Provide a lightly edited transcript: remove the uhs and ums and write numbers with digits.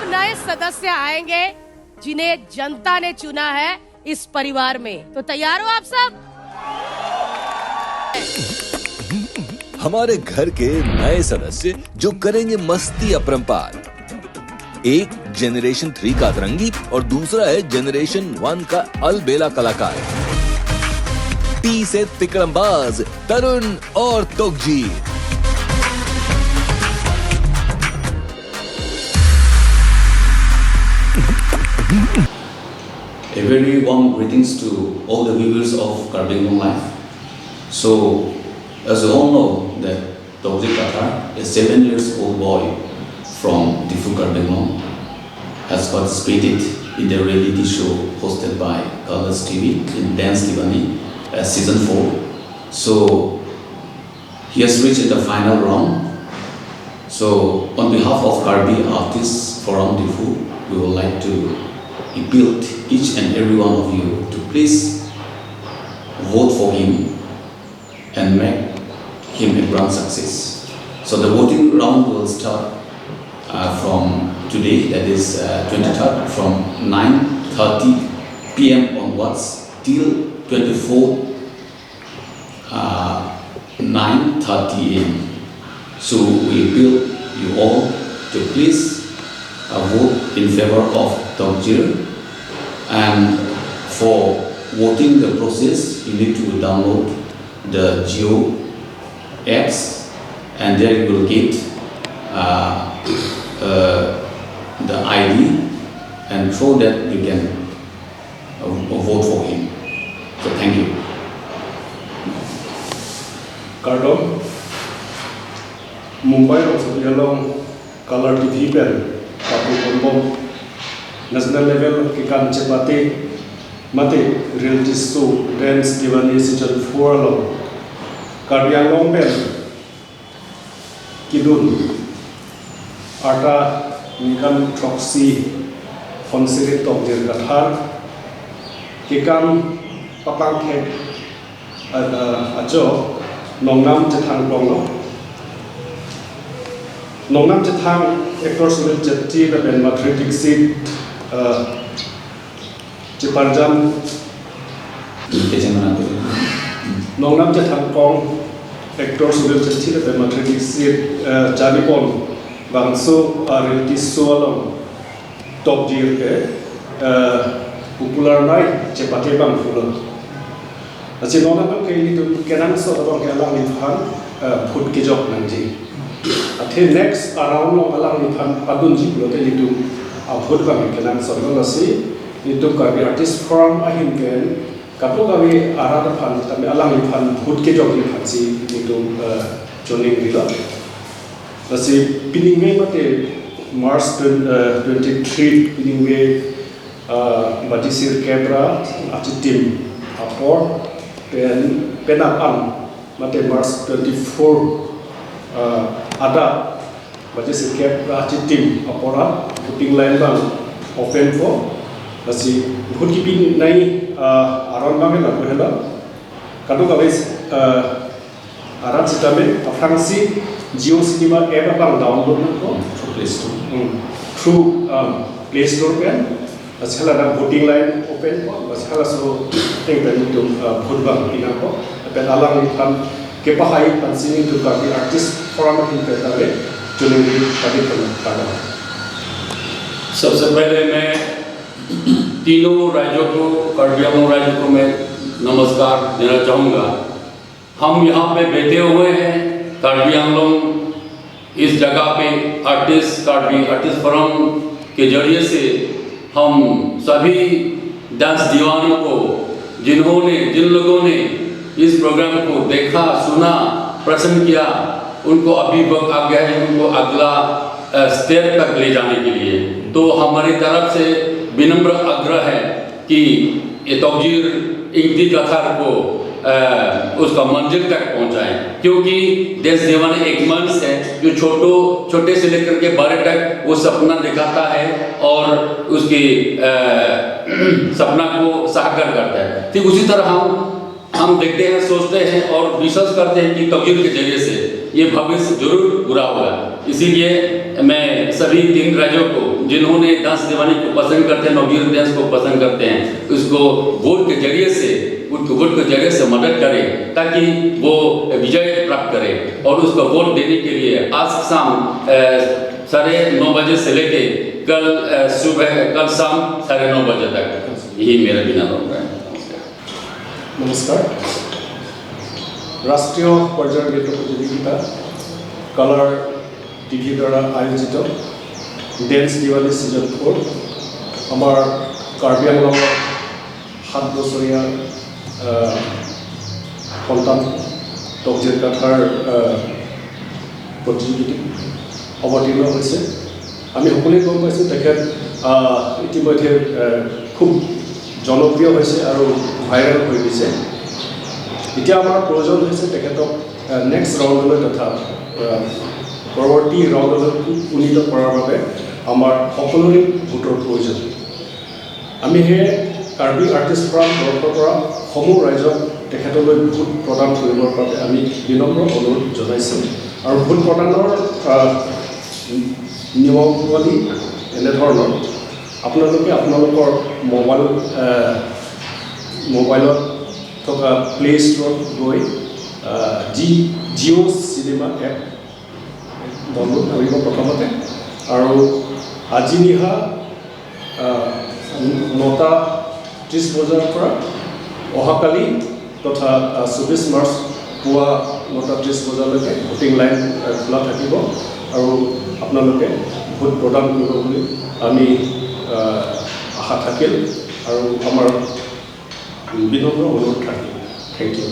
नए सदस्य आएंगे जिन्हें जनता ने चुना है इस परिवार में। तो तैयार हो आप सब? हमारे घर के नए सदस्य जो करेंगे मस्ती अपरंपार। एक जनरेशन 3 का अतरंगी और दूसरा है जनरेशन 1 का अलबेला कलाकार। टी से तिकड़मबाज तरुण और तोकजीर। A very warm greetings to all the viewers of Karbi Anglong Live. So, as you all know, that Tokjir Kathar, a 7 years old boy from Karbi Anglong, has participated in the reality show hosted by Colors TV in Dance Divani season 4. So, he has reached the final round. So, on behalf of Karbi Artist Forums Artist, we would like to appeal each and every one of you to please vote for him and make him a grand success. So the voting round will start from today, that is 23rd, from 9:30 p.m. onwards till 24th 9:30 a.m. So we appeal you all to please vote in favor of Tokjir. And for voting the process, you need to download the Geo apps, and there you will get the ID, and through that you can vote for him. So thank you. Kardom, Mumbai also along Color TV pen, Kapu Kumbom. National level kikan cepati mati reality show Dance Divani season 4 along Karbi Anglong pen kidun arta nikan proxy fonsirit Tokjir Kathar kikan papang kek ajo nongnam cethang plong nongnam cethang actor sulit jati ben mathematic seat Ciparjam Nongnam Cethang Kong actor sudah jadi dapat materi Jalipon bangso reality show along Tokjir ke popular nai cepatnya bang fulan. Aci nongnam ke itu kenan so abang kelang nifan food kijok nanti. Ati next around lo alang nifan padun jiblo ke itu. Abhut kami kenan sorong nasi itu Karbi Artist Forums ahin ken kapu kami arat aphan kami alang aphan hut ke jog aphan si itu joining bila nasi piningme mate March 23 piningme batisir kebra ati tim apor penapam mate March 24 ada baca sikap rajin tim apora putting line bang open for nasi बहुत की pin नहीं आराम बांगे लागू है ना kadang kawis arat kita में अफ्रांसी जियो cinema app अपना download नतो through Play Store पे असल ada voting line open को असल सो एक दिन तो vote bang ina को अपन alang kan kepahai pansini tu Karbi Artist Forums Artist चुनेंगे कभी करना। सबसे पहले मैं तीनों राज्यों को कार्बी आंगलोंग राज्य को मैं नमस्कार देना चाहूँगा। हम यहाँ पे बैठे हुए हैं कार्बी आंगलोंग इस जगह पे कार्बी आर्टिस्ट फोरम के जरिए से हम सभी डांस दीवानों को जिन लोगों ने इस प्रोग्राम को देखा सुना पसंद किया उनको अभी वक्त आ गया है उनको अगला स्टेप तक ले जाने के लिए। तो हमारी तरफ से विनम्र आग्रह है कि ये तोकजीर कथार को उसका मंजिल तक पहुंचाएं, क्योंकि देश दीवाना एक मंच है जो छोटे से लेकर के बड़े तक वो सपना दिखाता है और उसके सपना को साकार करता है। ठीक उसी तरह हम देखते हैं, सोचते हैं और विश्वास करते हैं कि तोकजीर के जरिए से ये भविष्य जरूर पूरा होगा। इसीलिए मैं सभी 3 राज्यों को जिन्होंने डांस दीवानी को पसंद करते हैं, नववीर डांस को पसंद करते हैं, उसको वोट के जरिए से मदद करें ताकि वो विजय प्राप्त करे। और उसको वोट देने के लिए आज शाम 9:30 बजे से लेके कल शाम 9:30 बजे तक, यही मेरा विनम्र है। नमस्कार। राष्ट्रीय पर्यायर नृत्य प्रतियोगिता कलर টিভি দ্বাৰা আয়োজিত ডেন্স দিৱালী ছিজন 4 আমাৰ কাৰ্বি আংলঙৰ 7 বছৰীয়া সন্তান টকজিৰ কাথাৰ প্ৰতিযোগিতা অৱতীৰ্ণ হৈছে। আমি সকলোৱে গম পাইছোঁ তেখেত ইতিমধ্যে খুব জনপ্ৰিয় হৈছে আৰু ভাইৰেল হৈ গৈছে। এতিয়া আমাৰ প্ৰয়োজন হৈছে তেখেতক নেক্সট ৰাউণ্ডলৈ তথা পৰৱৰ্তী ৰাউণ্ডলৈ উন্নীত কৰাৰ বাবে আমাৰ সকলোৰে ভোটৰ প্ৰয়োজন। আমি সেই কাৰ্বি আৰ্টিষ্ট ফৰাম তৰফৰ পৰা সমূহ ৰাইজক তেখেতলৈ ভোট প্ৰদান কৰিবৰ বাবে আমি বিনম্ৰ অনুৰোধ জনাইছোঁ। আৰু ভোট প্ৰদানৰ নিয়মাৱলী এনেধৰণৰ, আপোনালোকে আপোনালোকৰ মোবাইলত থকা প্লে ষ্ট'ৰত গৈ জিঅ' চিনেমা এপ ডাউনলোড কৰিব প্ৰথমতে। আৰু আজি নিশা 9:30 বজাৰ পৰা অহাকালি তথা 24 মাৰ্চ পুৱা 9:30 বজালৈকে ভোটিং লাইন খোলা থাকিব আৰু আপোনালোকে ভোট প্ৰদান কৰিব বুলি আমি আশা থাকিল আৰু আমাৰ বিনম্ৰ অনুৰোধ থাকিল। Thank you.